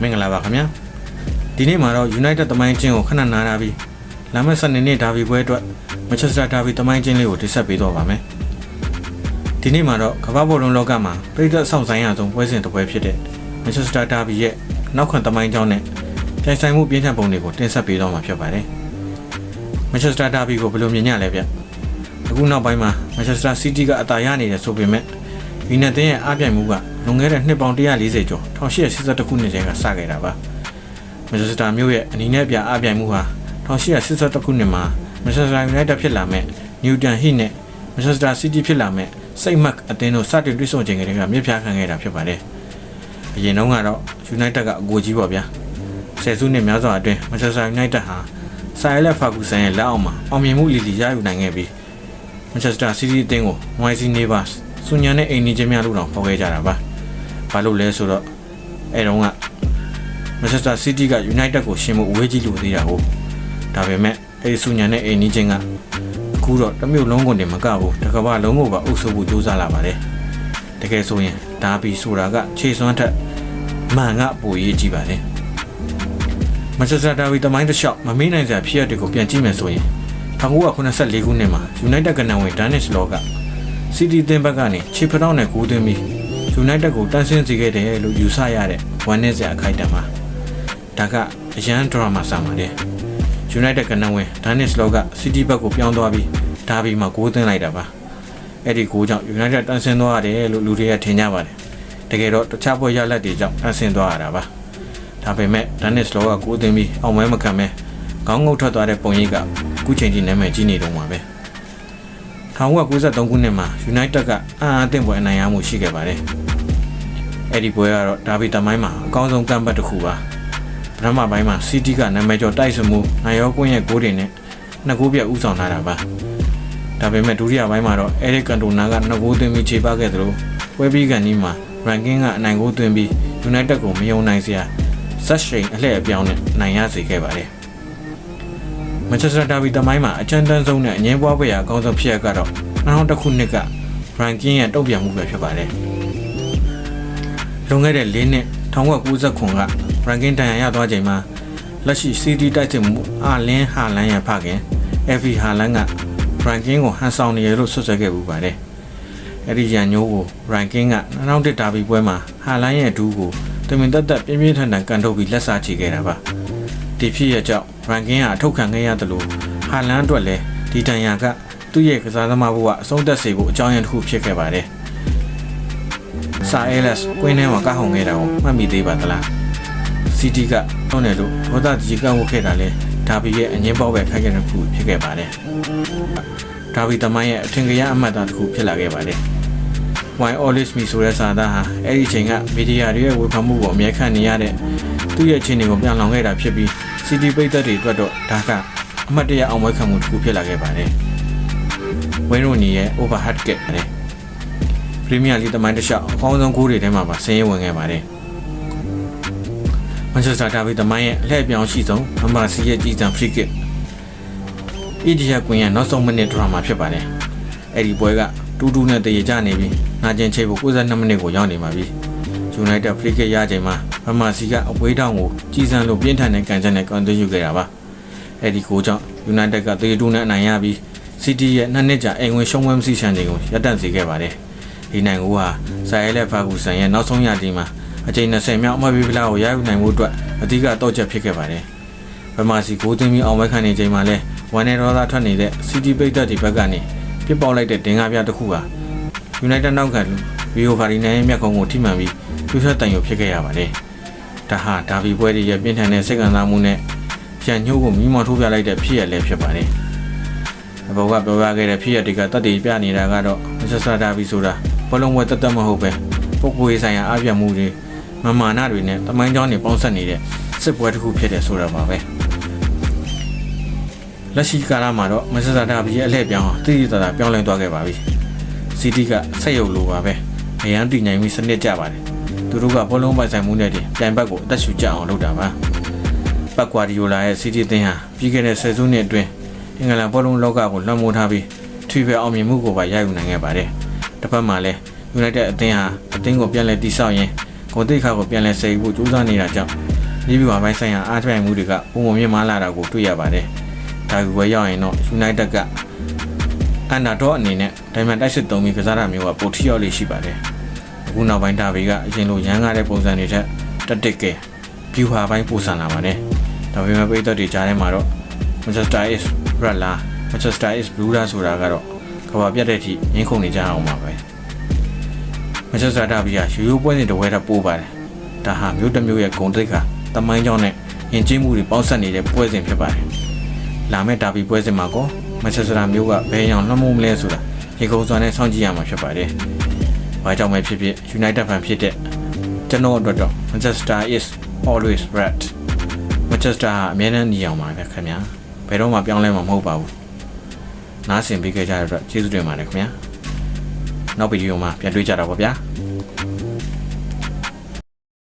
မင်္ဂလာပါခင်ဗျာဒီနေ့မှာတော့ United သမိုင်းချင်းကိုခဏနားထားပြီးလာမယ့်စနေနေ့ဒါဗီပွဲအတွက် Manchester ဒါဗီသမိုင်းချင်းလေးကိုတင်ဆက်ပေးတော့ပါမယ်ဒီနေ့မှာတော့ကမ္ဘာဘောလုံးလောကမှာပြည်သက်ဆောင်ဆိုင်ရဆုံးပွဲစဉ်တစ်ပွဲဖြစ်တဲ့ Manchester ဒါဗီရဲ့နောက်ခံသမိုင်းကြောင်းနဲ့ပြိုင်ဆိုင်မှုပြင်းထန်ပုံတွေကိုတင်ဆက်ပေးတော့မှာဖြစ်ပါတယ် Manchester ဒါဗီကိုဘယ်လိုမြင်ကြလဲဗျအခုနောက်ပိုင်းမှာ Manchester City ကအသာရနေတယ်ဆိုပေမဲ့ဒီနေ့တဲ့အားပြိုင်မှုကလွန်ခဲ့တဲ့နှစ်ပေါင်း140ကျော်1882ခုနှစ်တည်းကစခဲ့တာပါမန်ချက်စတာမြို့ရဲ့အနီးနဲ့ပြအားပြိုင်မှုဟာ1882ခုနှစ်မှာမန်ချက်စတာယူနိုက်တက်ဖြစ်လာမဲ့နျူတန်ဟိနဲ့မန်ချက်စတာစီးတီးဖြစ်လာမဲ့စိတ်မက်အသင်းတို့စတင်တွေ့ဆုံချိန်ကတည်းကမြစ်ဖျားခံခဲ့တာဖြစ်ပါတယ်အရင်တုန်းကတော့ယူနိုက်တက်ကအကိုကြီးပေါ့ဗျာဆယ်စုနှစ်များစွာအတွင်းမန်ချက်စတာယူနိုက်တက်ဟာဆာယလက်ဖာဂူဆန်ရဲ့လက်အောက်မှာအောင်မြင်မှုလီလီရယူနိုင်ခဲ့ပြီးမန်ချက်စတာစီးတီးအသင်းကို YC Neighbors စွန်ညာနဲ့အိမ်နီးချင်းများလို့တောင်ခေါ်ခဲ့ကြတာပါဘာလို့လဲဆိုတော့အဲတုန်းကမန်ချက်စတာစီးတီးကယူနိုက်တက်ကိုရှင်မှုအဝေးကြီးလို့သေးတာဟုတ်ဒါပေမဲ့အဲဒီစွန်ညာနဲ့အိမ်နီးချင်းကအခုတော့တစ်မျိုးလုံးကုန်တင်မကဘူးတစ်ကမ္ဘာလုံးကိုပါအုပ်စိုးဖို့ကြိုးစားလာပါတယ်တကယ်ဆိုရင်ဒါဘီဆိုတာကခြေစွမ်းထက်မှန်ကပိုရေးကြည့်ပါတယ်မန်ချက်စတာဒါဗီတမိုင်းတစ်လျှောက်မမေးနိုင်စရာဖြစ်ရတဲ့ကိုပြန်ကြည့်မယ်ဆိုရင်1984ခုနှစ်မှာယူနိုက်တက်ကနန်ဝင်ဒန်နစ်လောကစီတီသင်းဘက်ကနေခြေဖျောက်နဲ့ကူးသွင်းပြီးယူနိုက်တက်ကိုတန်းဆင်းစေခဲ့တယ်လို့ယူဆရတဲ့ဝမ်းနည်းစရာအခိုက်အတန့်ပါဒါကအရန်ဒရာမာဆာပါတယ်ယူနိုက်တက်ကနန်ဝင်ဒန်နစ်လောကစီတီဘက်ကိုပြောင်းသွားပြီးဒါဘီမှာကူးသွင်းလိုက်တာပါအဲ့ဒီကူးကြောင့်ယူနိုက်တက်တန်းဆင်းသွားရတယ်လို့လူတွေကထင်ကြပါတယ်တကယ်တော့တခြားပွဲရလဒ်တွေကြောင့်တန်းဆင်းသွားရတာပါဒါပေမဲ့ဒန်နစ်လောကကူးသွင်းပြီးအောင်မဲမခံမဲခေါင်းငုတ်ထွက်သွားတဲ့ပုံရိပ်ကအခုချိန်ထိနာမည်ကြီးနေတော့မှာပဲ1993ခုနှစ်မှာ United ကအံ့အားသင့်ပွဲအနိုင်ရမှုရှိခဲ့ပါတယ်။အဲ့ဒီပွဲကတော့ဒါဗီတမိုင်းမှာအကောင်းဆုံးကမ်းပတ်တစ်ခုပါ။ပထမပိုင်းမှာ City ကနာမည်ကျော်တိုက်ဆွမှုနိုင်ရောကွင်းရဲ့ဂိုးတွေနဲ့နှစ်ဂိုးပြတ်ဦးဆောင်လာတာပါ။ဒါပေမဲ့ဒုတိယပိုင်းမှာတော့ Eric Cantona ကနှစ်ဂိုးသွင်းပြီးခြေပခဲ့သလိုပွဲပြီးကန်ဒီမှာ Ranking ကအနိုင်ဂိုးသွင်းပြီး United ကိုမယုံနိုင်စရာဇက်ရှိန်အလှည့်အပြောင်းနဲ့နိုင်ရစေခဲ့ပါတယ်။မန်ချက်စတာဒါဗီတမိုင်းမှာအချမ်းတန်းဆုံးနဲ့အငင်းပွားပွဲရာအကောင်းဆုံးဖြစ်ရကတော့2000ခုနှစ်က ranking ရဲ့တုံ့ပြန်မှုပဲဖြစ်ပါတယ်။လွန်ခဲ့တဲ့4နှစ်1999က ranking တန်ရာရသွားချိန်မှာလက်ရှိ CD တိုက်စစ်မှုအာလင်းဟာလန်ရဲ့ဖခင် FV ဟာလန်က ranking ကိုဟန်ဆောင်နေရလို့ဆွဆွဲခဲ့ပူပါတယ်။အဲ့ဒီရန်ညိုးကို ranking က2001ဒါဗီပွဲမှာဟာလန်ရဲ့ဒူးကိုတမင်တက်တက်ပြင်းပြင်းထန်ထန်ကန်ထုတ်ပြီးလက်စားချေခဲ့တာပါ။ဒီဖြစ်ရကြောင့် ranking ကအထုတ်ခံခဲ့ရတယ်လို့ဟာလန်အတွက်လည်းဒီတန်ရာကသူ့ရဲ့ကစားသမားဘဝအဆုံးသက်စေဖို့အကြောင်းရင်းတစ်ခုဖြစ်ခဲ့ပါတယ်။ဆာအဲလက်ကွင်းထဲမှာကဟုန်ခဲ့တာကိုမှတ်မိသေးပါသလား။ City ကတောင်းတယ်လို့ဒေါသကြီးကန့်ဝတ်ခဲ့တာလဲဒါဗီရဲ့အငင်းပေါက်ပဲခိုက်ခဲ့တဲ့ခုဖြစ်ခဲ့ပါတယ်။ဒါဗီတမိုင်းရဲ့အထင်ကြီးအမှတ်အသားတစ်ခုဖြစ်လာခဲ့ပါတယ်။ Why Always Me ဆိုတဲ့စာသားဟာအဲ့ဒီချိန်ကမီဒီယာတွေရဲ့ဝေဖန်မှုကိုအမြဲခံနေရတဲ့သူ့ရဲ့အခြေအနေကိုပြန်လောင်ခဲ့တာဖြစ်ပြီး City ပိတ်သက်တွေအတွက်တော့ဒါကအမှတ်တရအောင်ပွဲခံမှုတစ်ခုဖြစ်လာခဲ့ပါတယ်။ဝင်းရိုနီရဲ့ overhead kick နဲ့ Premier League တမိုင်းတစ်လျှောက်အကောင်းဆုံးဂိုးတွေထဲမှာပါဆင်းရဲဝင်ခဲ့ပါတယ်။ Manchester ဒါဗီတမိုင်းရဲ့အလှည့်ပြောင်းရှိဆုံးအမာစီရဲ့ကြီးစံ free kick အီဒီယာကွင်းရဲ့နောက်ဆုံးမိနစ်ဒရာမာဖြစ်ပါတယ်။အဲ့ဒီပွဲကတူနဲ့တရေကျနေပြီးနာကျင်ချိတ်ဖို့92မိနစ်ကိုရောက်နေပါပြီ။ United free kick ရချိန်မှာအမာစီကအပွေးထောင်ကိုကြီးစံလို့ပြင်းထန်တဲ့ကန်ချက်နဲ့ကန်သွင်းယူခဲ့တာပါ။အဲ့ဒီကိုကြောင့် United က3-2နဲ့အနိုင်ရပြီးCity ရဲ့နှစ်နှစ်ကြာအိမ်ဝင်ရှုံးပွဲမရှိချန်ချိန်ကိုရပ်တန့်စေခဲ့ပါတယ်။ဒီနိုင်ကိုဟာဆာယလက်ဖာဂူဆန်ရဲ့နောက်ဆုံးရာသီမှာအကြိမ်20မြောက်အမှတ်ပေးဖလားကိုရယူနိုင်မှုအတွက်အဓိကတော့ချက်ဖြစ်ခဲ့ပါတယ်။ဗမာစီဂိုးသွင်းပြီးအောင်ပွဲခံနေချိန်မှာလဲဝမ်နယ်ဒေါသထွက်နေတဲ့ City ပိတ်သက်ဒီဘက်ကနေပြစ်ပေါက်လိုက်တဲ့ဒင်္ဂါပြတစ်ခုဟာ United နောက်ကဗီယိုဖာရီနန်ရဲ့မျက်ခုံးကိုထိမှန်ပြီးပြည့်စွက်တန်ရုပ်ဖြစ်ခဲ့ရပါတယ်။ဒါဟာဒါဗီပွဲတွေရဲ့ပြင်းထန်တဲ့စိတ်ခံစားမှုနဲ့ရန်ညှိုးကိုမိမောထိုးပြလိုက်တဲ့ဖြစ်ရလဲဖြစ်ပါတယ်။ဘောကပြောပြခဲ့တဲ့ဖြစ်ရတွေကတတ်တည်ပြနေတာကတော့မဆက်စားဒါဗီဆိုတာဘလုံးဝတက်တက်မဟုတ်ပဲပုဂ္ဂိုလ်ရေးဆိုင်ရာအပြတ်မှုတွေမမာနတွေနဲ့တမိုင်းကြောင်းတွေပေါင်းစပ်နေတဲ့စစ်ပွဲတစ်ခုဖြစ်တယ်ဆိုတာပါပဲလက်ရှိကာလမှာတော့မဆက်စားဒါဗီရဲ့အလှည့်ပြောင်းတိတိကျကျပြောင်းလဲသွားခဲ့ပါပြီ။ City ကဆက်ရုပ်လိုပါပဲအရန်တည်နိုင်ပြီးစနစ်ကြပါတယ်သူတို့ကဘောလုံးပိုင်ဆိုင်မှုနဲ့ပြိုင်ဘက်ကိုအသက်ရှူကြအောင်လုပ်တာပါ။ပတ်ကွာဒီယိုလာရဲ့ City အသင်းဟာပြီးခဲ့တဲ့ဆယ်စုနှစ်အတွင်းအင်္ဂလန်ဘောလုံးလောကကိုလွှမ်းမိုးထားပြီးထွေထွေအောင်မြင်မှုကိုပါရယူနိုင်ခဲ့ပါတယ်။တစ်ဖက်မှာလည်း United အသင်းဟာအသင်းကိုပြန်လည်တည်ဆောက်ရင်းဂ ဂုဏ်သိက္ခာကိုပြန်လည်ဆယ်ယူဖို့ကြိုးစားနေတာကြောင့်ဒီဗျူဟာပိုင်းဆိုင်ရာအားထုတ်မှုတွေကပုံမှန်မြင့်မားလာတာကိုတွေ့ရပါတယ်။ဒါကူပဲရောက်ရင်တော့ United ကအန်ဒါတော့အနေနဲ့ဒိုင်မန်တိုက်စစ်သုံးပြီးကစားတာမျိုးကပိုထိရောက်လေးရှိပါတယ်။အခုနောက်ပိုင်းဒါဗီကအရင်လိုရန်ကားတဲ့ပုံစံတွေထက်တက်တက်ကဲဗျူဟာပိုင်းပိုဆန်လာပါတယ်။ဒါပေမဲ့ပြည်သက်တွေကြားထဲမှာတော့ Manchester is Red La Manchester is Blue La ဆိုတာကတော့ကဘာပြတ်တဲ့အထိငင်းခုန်နေကြအောင်ပါပဲ။ Manchester ဒါဗီကရိုးပွဲစဉ်တစ်ဝဲထပ်ပိုးပါတယ်။ဒါဟာမျိုးတစ်မျိုးရဲ့ဂုဏ်သိက္ခာတမိုင်းကြောင်းနဲ့ယဉ်ကျေးမှုတွေပေါင်းစပ်နေတဲ့ပွဲစဉ်ဖြစ်ပါတယ်။လာမယ့်ဒါဗီပွဲစဉ်မှာကောမန်ချက်စတာမျိုးကဘယ်အောင်လွှမ်းမိုးမလဲဆိုတာရေကုန်စွာနဲ့စောင့်ကြည့်ရမှာဖြစ်ပါတယ်။ဘာကြောင့်ပဲဖြစ်ဖြစ် United fan ဖြစ်တဲ့ကျွန်တော်အတွက်တော့ Manchester is always red Manchester ဟာအမြဲတမ်းညီအောင်ပါပဲခင်ဗျာ။ဘယ်တော့မှပြောင်းလဲမှာမဟုတ်ပါဘူး။နားဆင်ပေးကြတဲ့အတွက်ကျေးဇူးတင်ပါတယ်ခင်ဗျာ။နောက်ဗီဒီယိုမှာပြန်တွေ့ကြတာပါဗျာ။